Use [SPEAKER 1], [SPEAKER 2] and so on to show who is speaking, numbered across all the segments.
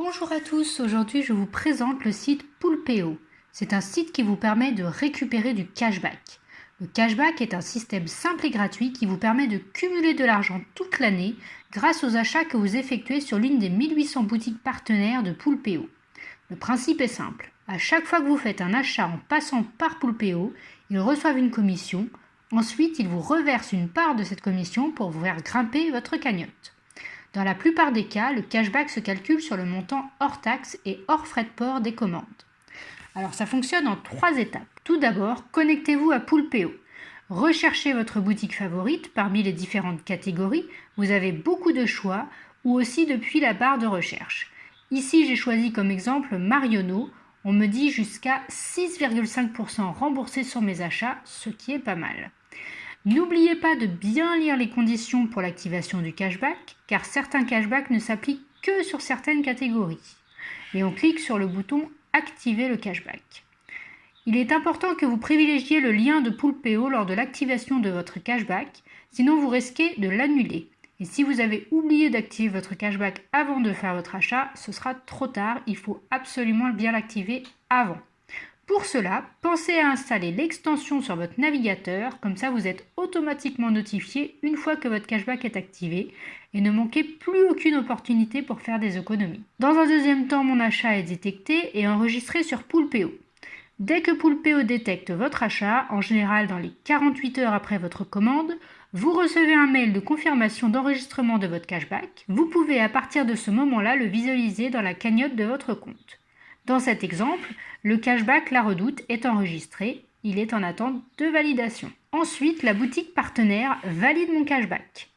[SPEAKER 1] Bonjour à tous, aujourd'hui je vous présente le site Poulpeo. C'est un site qui vous permet de récupérer du cashback. Le cashback est un système simple et gratuit qui vous permet de cumuler de l'argent toute l'année grâce aux achats que vous effectuez sur l'une des 1800 boutiques partenaires de Poulpeo. Le principe est simple, à chaque fois que vous faites un achat en passant par Poulpeo, ils reçoivent une commission. Ensuite, ils vous reversent une part de cette commission pour vous faire grimper votre cagnotte. Dans la plupart des cas, le cashback se calcule sur le montant hors taxe et hors frais de port des commandes. Alors ça fonctionne en 3 étapes. Tout d'abord, connectez-vous à Poulpeo. Recherchez votre boutique favorite parmi les différentes catégories. Vous avez beaucoup de choix ou aussi depuis la barre de recherche. Ici, j'ai choisi comme exemple Marionneau. On me dit jusqu'à 6,5% remboursé sur mes achats, ce qui est pas mal. N'oubliez pas de bien lire les conditions pour l'activation du cashback, car certains cashbacks ne s'appliquent que sur certaines catégories. Et on clique sur le bouton « Activer le cashback ». Il est important que vous privilégiez le lien de Poulpeo lors de l'activation de votre cashback, sinon vous risquez de l'annuler. Et si vous avez oublié d'activer votre cashback avant de faire votre achat, ce sera trop tard, il faut absolument bien l'activer avant. Pour cela, pensez à installer l'extension sur votre navigateur, comme ça vous êtes automatiquement notifié une fois que votre cashback est activé et ne manquez plus aucune opportunité pour faire des économies. Dans un deuxième temps, mon achat est détecté et enregistré sur Poulpeo. Dès que Poulpeo détecte votre achat, en général dans les 48 heures après votre commande, vous recevez un mail de confirmation d'enregistrement de votre cashback. Vous pouvez à partir de ce moment-là le visualiser dans la cagnotte de votre compte. Dans cet exemple, le cashback La Redoute est enregistré, il est en attente de validation. Ensuite, la boutique partenaire valide mon cashback.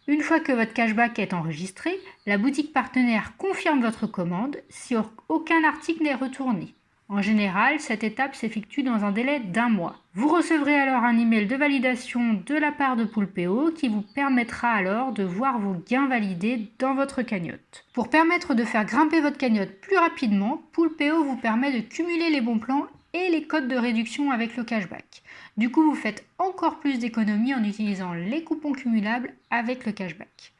[SPEAKER 1] Une fois que votre cashback est enregistré, la boutique partenaire confirme votre commande si aucun article n'est retourné. En général, cette étape s'effectue dans un délai d'1 mois. Vous recevrez alors un email de validation de la part de Poulpeo qui vous permettra alors de voir vos gains validés dans votre cagnotte. Pour permettre de faire grimper votre cagnotte plus rapidement, Poulpeo vous permet de cumuler les bons plans et les codes de réduction avec le cashback. Du coup, vous faites encore plus d'économies en utilisant les coupons cumulables avec le cashback.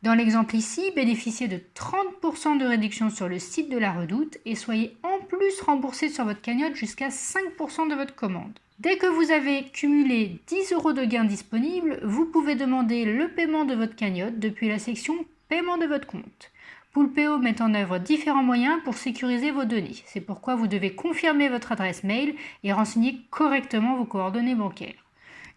[SPEAKER 1] Dans l'exemple ici, bénéficiez de 30% de réduction sur le site de La Redoute et soyez en plus remboursé sur votre cagnotte jusqu'à 5% de votre commande. Dès que vous avez cumulé 10 € de gains disponibles, vous pouvez demander le paiement de votre cagnotte depuis la section Paiement de votre compte. Poulpeo met en œuvre différents moyens pour sécuriser vos données. C'est pourquoi vous devez confirmer votre adresse mail et renseigner correctement vos coordonnées bancaires.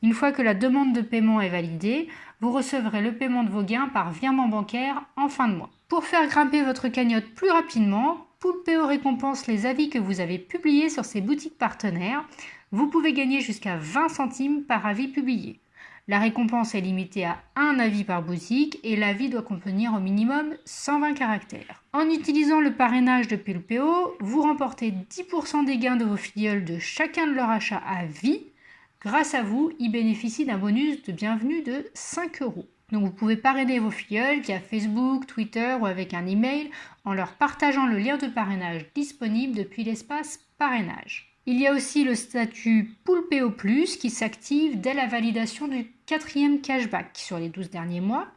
[SPEAKER 1] Une fois que la demande de paiement est validée, vous recevrez le paiement de vos gains par virement bancaire en fin de mois. Pour faire grimper votre cagnotte plus rapidement, Poulpeo récompense les avis que vous avez publiés sur ses boutiques partenaires. Vous pouvez gagner jusqu'à 20 centimes par avis publié. La récompense est limitée à un avis par boutique et l'avis doit contenir au minimum 120 caractères. En utilisant le parrainage de Poulpeo, vous remportez 10% des gains de vos filleuls de chacun de leurs achats à vie. Grâce à vous, ils bénéficient d'un bonus de bienvenue de 5 €. Donc vous pouvez parrainer vos filleuls via Facebook, Twitter ou avec un email en leur partageant le lien de parrainage disponible depuis l'espace parrainage. Il y a aussi le statut Poulpeo Plus qui s'active dès la validation du 4e cashback sur les 12 derniers mois.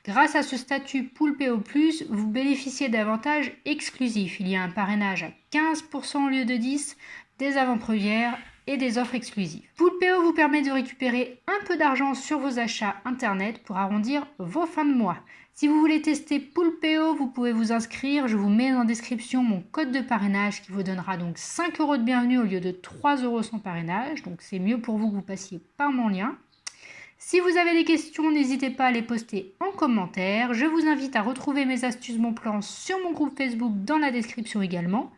[SPEAKER 1] Grâce à ce statut Poulpeo Plus, vous bénéficiez d'avantages exclusifs. Il y a un parrainage à 15% au lieu de 10%, des avant-premières et des offres exclusives. Poulpeo vous permet de récupérer un peu d'argent sur vos achats internet pour arrondir vos fins de mois. Si vous voulez tester Poulpeo, vous pouvez vous inscrire. Je vous mets en description mon code de parrainage qui vous donnera donc 5 € de bienvenue au lieu de 3 € sans parrainage. Donc c'est mieux pour vous que vous passiez par mon lien. Si vous avez des questions, n'hésitez pas à les poster en commentaire. Je vous invite à retrouver mes astuces bons plans sur mon groupe Facebook dans la description également.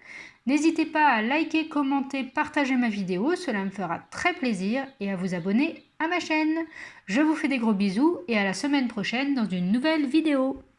[SPEAKER 1] N'hésitez pas à liker, commenter, partager ma vidéo, cela me fera très plaisir, et à vous abonner à ma chaîne. Je vous fais des gros bisous et à la semaine prochaine dans une nouvelle vidéo.